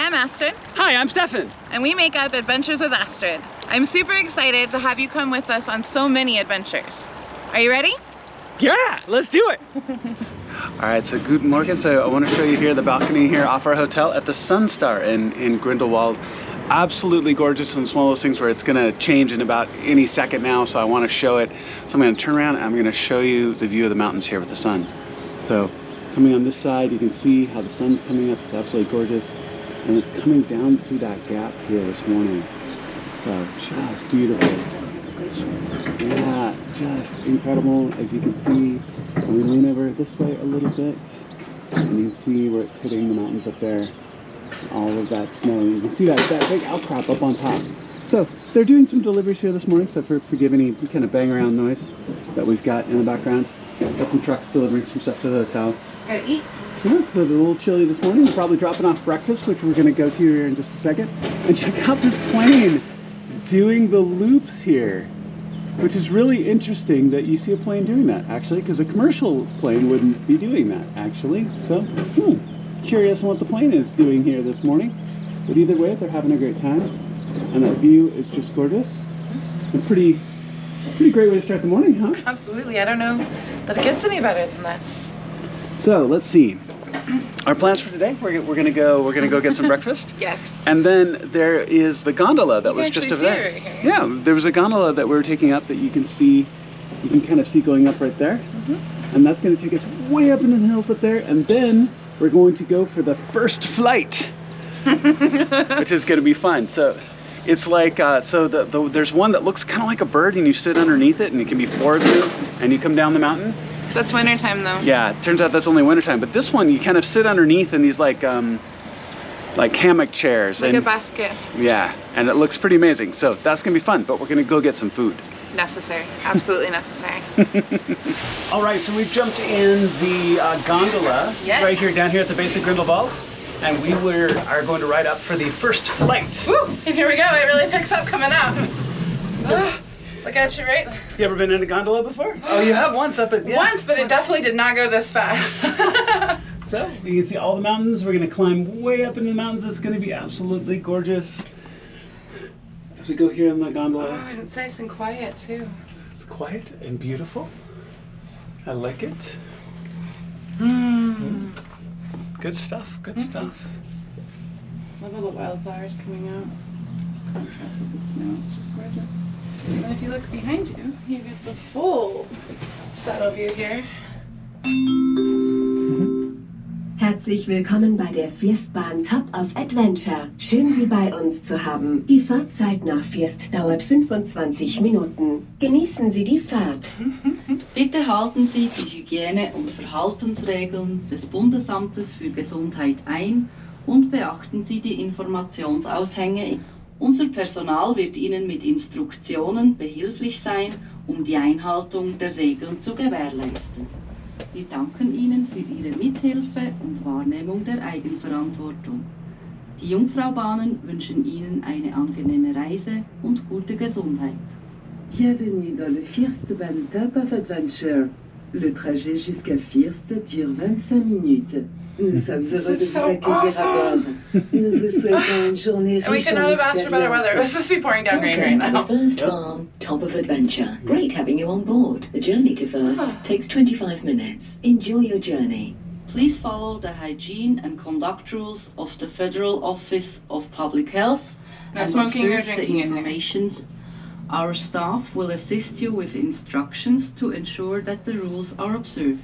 I'm Astrid. Hi, I'm Stefan. And we make up Adventures with Astrid. I'm super excited to have you come with us on so many adventures. Are you ready? Yeah, let's do it. All right, so guten Morgen. So I want to show you here the balcony here off our hotel at the Sun Star in Grindelwald. Absolutely gorgeous, and it's one of those things where it's gonna change in about any second now, so I want to show it. So I'm gonna turn around and I'm gonna show you the view of the mountains here with the sun. So coming on this side, you can see how the sun's coming up. It's absolutely gorgeous. And it's coming down through that gap here this morning. So just beautiful. Yeah, just incredible. As you can see, when we lean over this way a little bit, and you can see where it's hitting the mountains up there. All of that snow. You can see that big outcrop up on top. So they're doing some deliveries here this morning, so forgive any kind of bang around noise that we've got in the background. Got some trucks delivering some stuff to the hotel. Gotta eat. Yeah, it's a little chilly this morning. We're probably dropping off breakfast, which we're going to go to here in just a second. And check out this plane doing the loops here, which is really interesting that you see a plane doing that, actually, because a commercial plane wouldn't be doing that, actually. So, curious on what the plane is doing here this morning. But either way, they're having a great time. And that view is just gorgeous. A pretty great way to start the morning, huh? Absolutely. I don't know that it gets any better than this. So, let's see. Our plans for today, we're gonna go get some breakfast. Yes. And then there is the gondola that was just over there. Right here. Yeah, there was a gondola that we were taking up that you can kind of see going up right there. And that's gonna take us way up into the hills up there, and then we're going to go for the first flight, which is gonna be fun. So it's like, there's one that looks kind of like a bird, and you sit underneath it, and it can be 4 of you, and you come down the mountain. That's wintertime though. Yeah, it turns out that's only wintertime. But this one, you kind of sit underneath in these like hammock chairs. Like and, a basket. Yeah, and it looks pretty amazing. So that's gonna be fun, but we're gonna go get some food. Necessary, absolutely necessary. All right, so we've jumped in the gondola right here, down here at the base of Grindelwald. And we are going to ride up for the first flight. Woo, and here we go, it really picks up coming up. Look at you, right? You ever been in a gondola before? Oh, you have once up at... Yeah. Once, but it definitely did not go this fast. So, you can see all the mountains. We're going to climb way up into the mountains. It's going to be absolutely gorgeous. As we go here in the gondola. Oh, and it's nice and quiet, too. It's quiet and beautiful. I like it. Good stuff, good stuff. Love all the wildflowers coming out. Contrast with the snow, it's just gorgeous. And then if you look behind you, you get the full saddle view here. Herzlich willkommen bei der Firstbahn Top of Adventure. Schön, Sie bei uns zu haben. Die Fahrzeit nach First dauert 25 Minuten. Genießen Sie die Fahrt. Bitte halten Sie die Hygiene- und Verhaltensregeln des Bundesamtes für Gesundheit ein und beachten Sie die Informationsaushänge. Unser Personal wird Ihnen mit Instruktionen behilflich sein, die Einhaltung der Regeln zu gewährleisten. Wir danken Ihnen für Ihre Mithilfe und Wahrnehmung der Eigenverantwortung. Die Jungfraubahnen wünschen Ihnen eine angenehme Reise und gute Gesundheit. Bienvenue dans le Firstbahn Top of Adventure. Le trajet jusqu'à First dure 25 minutes. Nous sommes heureux de vous accueillir à bord. Nous vous souhaitons une journée And we could not have asked for better weather. It was supposed to be pouring down rain right now. Welcome to the Firstbahn Top of Adventure. Great having you on board. The journey to First takes 25 minutes. Enjoy your journey. Please follow the hygiene and conduct rules of the Federal Office of Public Health No and smoking or observe the drinking in here. information. Our staff will assist you with instructions to ensure that the rules are observed.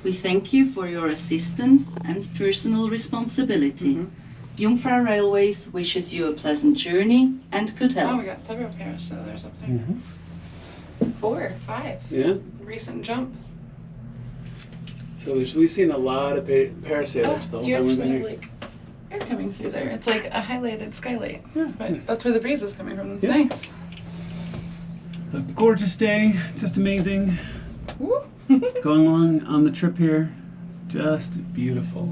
We thank you for your assistance and personal responsibility. Jungfrau Railways wishes you a pleasant journey and good Oh, health. we got several parasailers up there. 4, 5. Yeah. Recent jump. So we've seen a lot of parasailers the whole You time we've actually been have here. like air coming through there. It's like a highlighted skylight. Yeah. But that's where the breeze is coming from. It's Yeah. nice. A gorgeous day, just amazing. Woo. Going along on the trip here, just beautiful.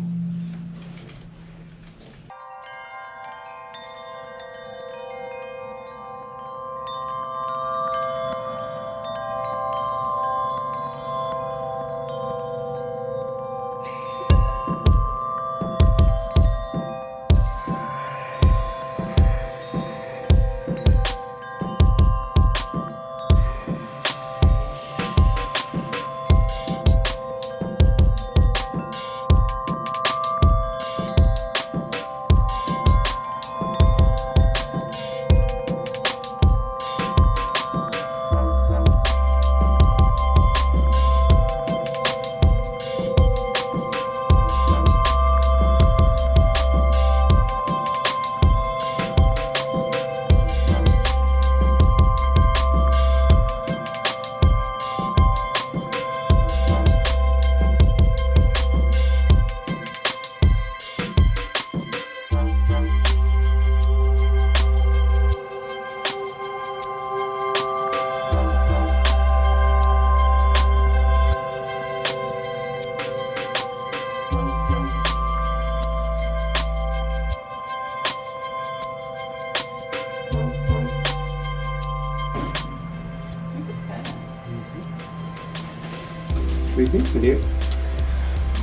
do you think, dear?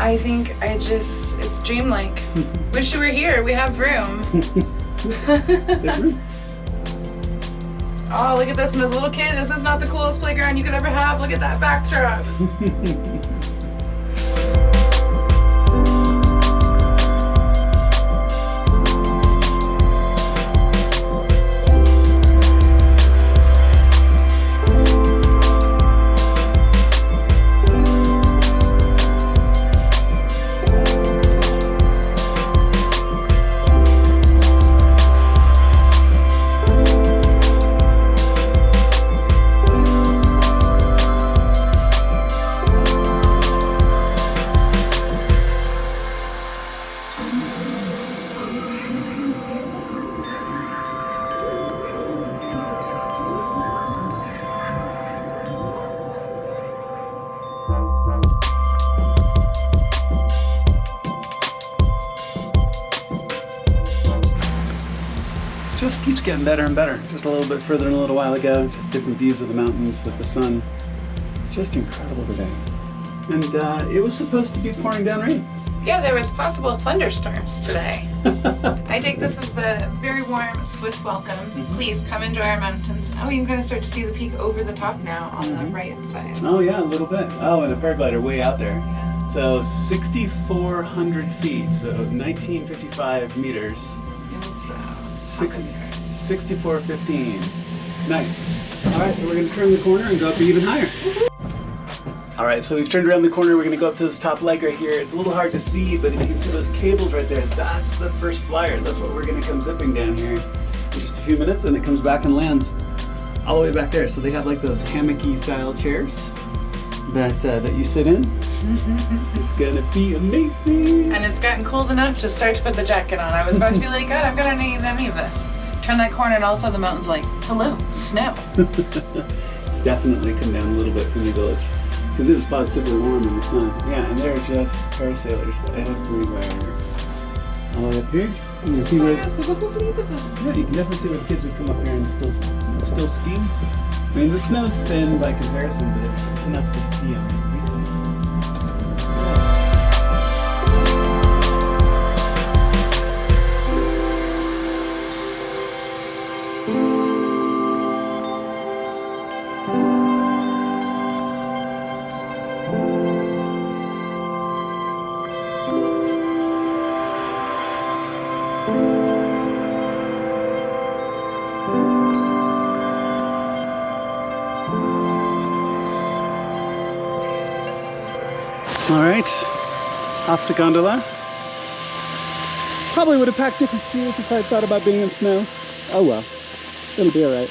I think it's dreamlike. Wish you were here. We have room. Oh, look at this. And as a little kid, this is not the coolest playground you could ever have. Look at that backdrop. Just keeps getting better and better. Just a little bit further than a little while ago, just different views of the mountains with the sun. Just incredible today. And it was supposed to be pouring down rain. Yeah, there was possible thunderstorms today. I take this as the very warm Swiss welcome. Please come enjoy our mountains. Oh, you can kind of start to see the peak over the top now on the right side. Oh yeah, a little bit. Oh, and a paraglider way out there. Yeah. So 6,400 feet, so 1955 meters. 6415. Nice. All right, so we're gonna turn the corner and go up even higher. All right, so we've turned around the corner. We're gonna go up to this top leg right here. It's a little hard to see, but if you can see those cables right there, that's the first flyer. That's what we're gonna come zipping down here in just a few minutes, and it comes back and lands all the way back there. So they have like those hammocky style chairs that you sit in. It's gonna be amazing. And it's gotten cold enough to start to put the jacket on. I was about to be like, God, I'm gonna need any of this. Turn that corner and all of a sudden the mountain's like, hello, snow. It's definitely come down a little bit from the village because it was positively warm in the sun. Yeah, and there are just parasailers everywhere. All the way up here. You can see where, yeah, you can definitely see where the kids would come up here and still ski. I mean, the snow's thin by comparison, but it's enough to ski on. All right, off the gondola. Probably would have packed different shoes if I thought about being in snow. Oh well, it'll be all right.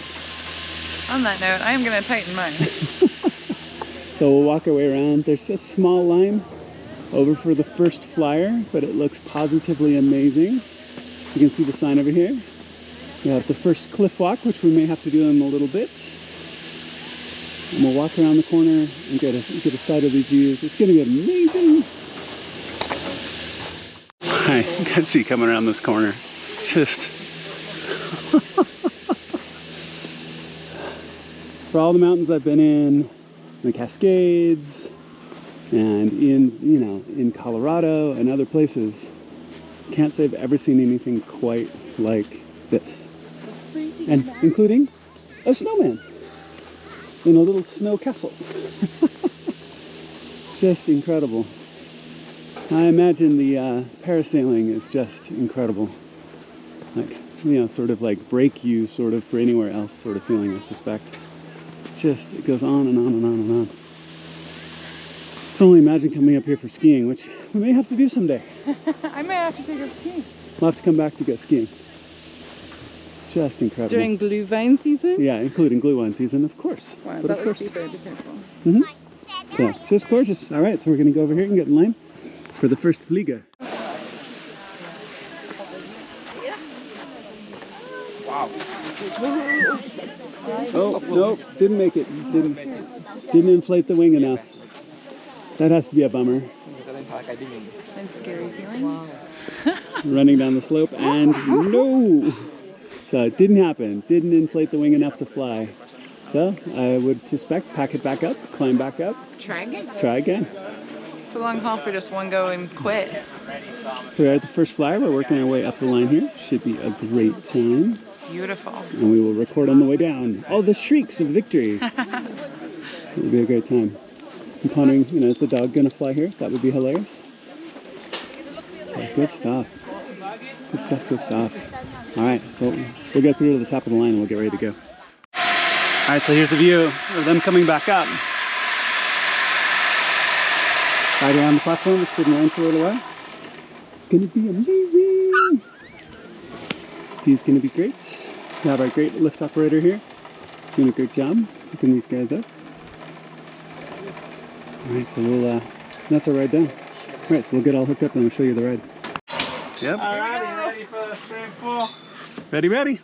On that note, I am gonna tighten mine. So we'll walk our way around. There's just a small line over for the first flyer, but it looks positively amazing. You can see the sign over here. We have the first cliff walk, which we may have to do in a little bit. And we'll walk around the corner and get a sight of these views. It's gonna be amazing. Hi, you can see coming around this corner. Just for all the mountains I've been in, the Cascades, and in Colorado and other places, can't say I've ever seen anything quite like this. And including a snowman in a little snow castle. Just incredible. I imagine the parasailing is just incredible. Like, sort of like break you sort of for anywhere else sort of feeling, I suspect. Just, it goes on and on and on and on. I can only imagine coming up here for skiing, which we may have to do someday. I may have to take a ski. We'll have to come back to go skiing. Just incredible. During glühwein season? Yeah, including glühwein season, of course. Wow, but that of would course. be very careful. So, just gorgeous. All right, so we're going to go over here and get in line for the first Fliege. Wow. Oh, nope, didn't make it. Didn't inflate the wing enough. That has to be a bummer. And scary feeling. Wow. Running down the slope, and no! So it didn't happen. Didn't inflate the wing enough to fly. So I would suspect pack it back up, climb back up. Try again. Try again. It's a long haul for just one go and quit. We're at the first flyer. We're working our way up the line here. Should be a great time. It's beautiful. And we will record on the way down. Oh, the shrieks of victory. It'll be a great time. I'm pondering, you know, is the dog gonna fly here? That would be hilarious. So, good stuff. Good stuff, good stuff. All right, so we'll get through to the top of the line and we'll get ready to go. All right, so here's the view of them coming back up. Right around the platform, we stood in line for a little while. It's gonna be amazing. View's gonna be great. We have our great lift operator here. He's doing a great job hooking these guys up. All right, so we'll, that's our ride down. All right, so we'll get all hooked up and we'll show you the ride. Yep. All right, ready for the 3 and 4? Ready, ready.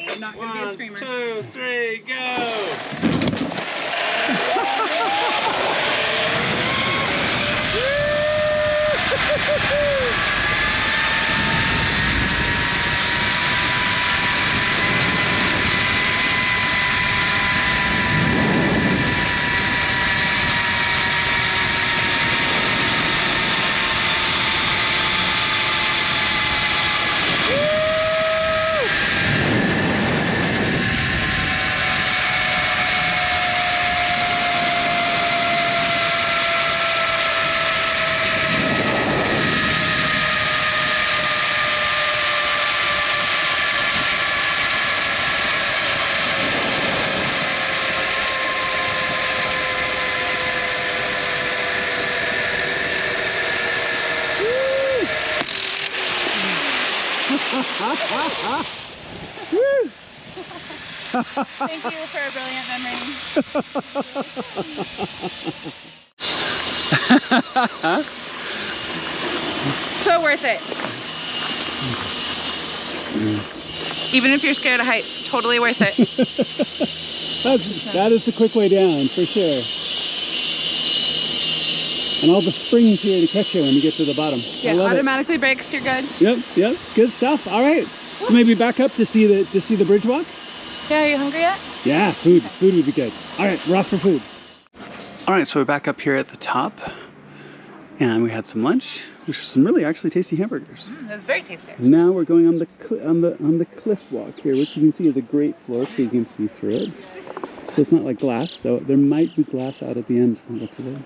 I'm not gonna be a screamer. 1, 2, 3, go! Thank you for a brilliant memory. So worth it. Even if you're scared of heights, totally worth it. That is the quick way down, for sure. And all the springs here to catch you when you get to the bottom. Yeah, automatically brakes, you're good. Yep, yep, good stuff. All right, so maybe back up to see the bridge walk. Yeah, are you hungry yet? Yeah, food would be good. All right, we're off for food. All right, so we're back up here at the top, and we had some lunch, which was some really actually tasty hamburgers. It was very tasty. Now we're going on the cliff walk here, which you can see is a great floor, so you can see through it. So it's not like glass, though. There might be glass out at the end from the looks of it.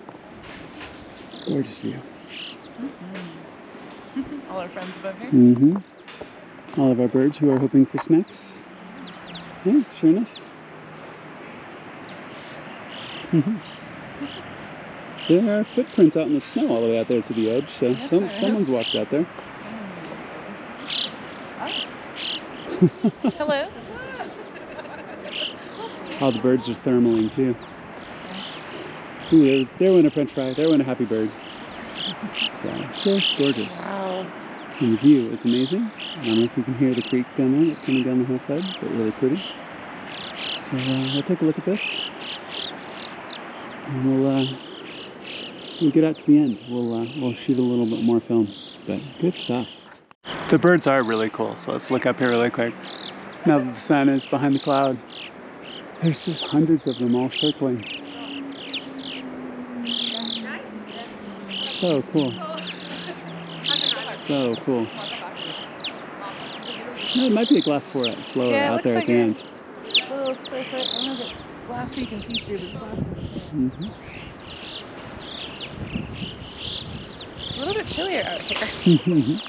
Gorgeous view. All our friends above here. Mm-hmm. All of our birds who are hoping for snacks. Yeah, sure enough. There are footprints out in the snow all the way out there to the edge, so Yes, someone's walked out there. Hello. All the birds are thermaling too. Ooh, there went a french fry, there went a happy bird. So, just gorgeous. Wow. And the view is amazing. I don't know if you can hear the creek down there, it's coming down the hillside, but really pretty. So we'll take a look at this. And we'll get out to the end. We'll shoot a little bit more film, but good stuff. The birds are really cool, so let's look up here really quick. Now that the sun is behind the cloud, there's just hundreds of them all circling. So cool. So cool. No, it might be a glass floor out there at the end. Little square foot. I don't know if it's glass we can see through, but it's glass. Mm-hmm. It's a little bit chillier out here.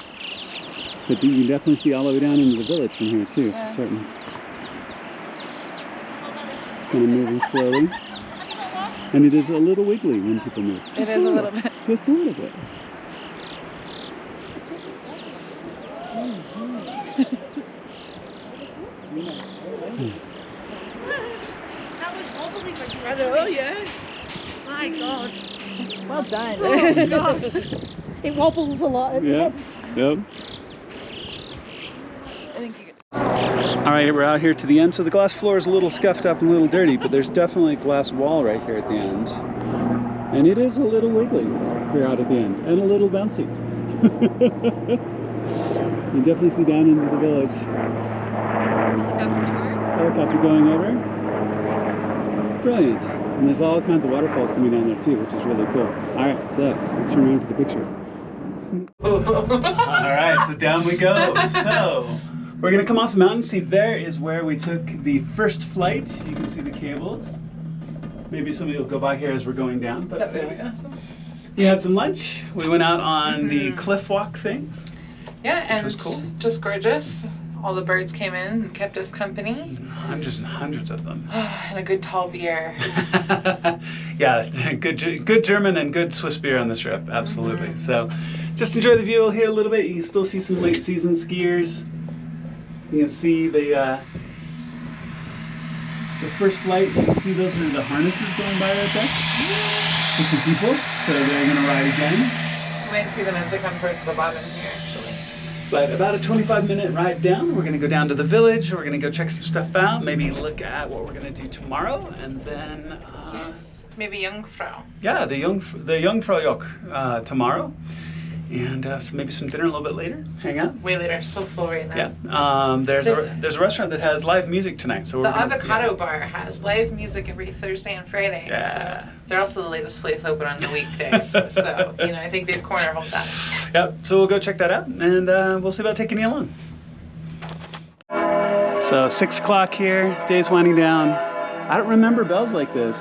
But you can definitely see all the way down into the village from here too, for certain. It's kind of moving slowly. And it is a little wiggly when people move. It is a little bit. Just a little bit. That was wobbly when you were oh yeah. My gosh. Well done. Oh gosh. It wobbles a lot at the end. Yep. I think you could. All right, we're out here to the end. So the glass floor is a little scuffed up and a little dirty, but there's definitely a glass wall right here at the end. And it is a little wiggly here out at the end, and a little bouncy. You can definitely see down into the village. Helicopter tour. Helicopter going over. brilliant. And there's all kinds of waterfalls coming down there too, which is really cool. All right, so let's turn around for the picture. All right, so down we go. So we're gonna come off the mountain. See, there is where we took the first flight. You can see the cables. Maybe somebody will go by here as we're going down. But That's gonna be awesome. we had some lunch. We went out on the cliff walk thing. Yeah, and was cool. just gorgeous. All the birds came in and kept us company. Hundreds and hundreds of them. And a good tall beer. Yeah, good German and good Swiss beer on this trip, absolutely. So just enjoy the view here a little bit. You can still see some late season skiers. You can see the first flight. You can see those are the harnesses going by right there. For some people, so they're gonna ride again. You might see them as they come towards the bottom here, actually. But about a 25-minute ride down. We're gonna go down to the village. We're gonna go check some stuff out. Maybe look at what we're gonna do tomorrow, and then Yes, maybe Jungfrau. yeah, the Jungfraujoch tomorrow, and so maybe some dinner a little bit later. Hang out. Way later, so full right now. Yeah. There's a restaurant that has live music tonight. So The Avocado Bar has live music every Thursday and Friday. Yeah. So they're also the latest place open on the weekdays. So, you know, I think they've corner-holed that. Yep. So we'll go check that out, and we'll see about taking you along. So 6 o'clock here. Day's winding down. I don't remember bells like this.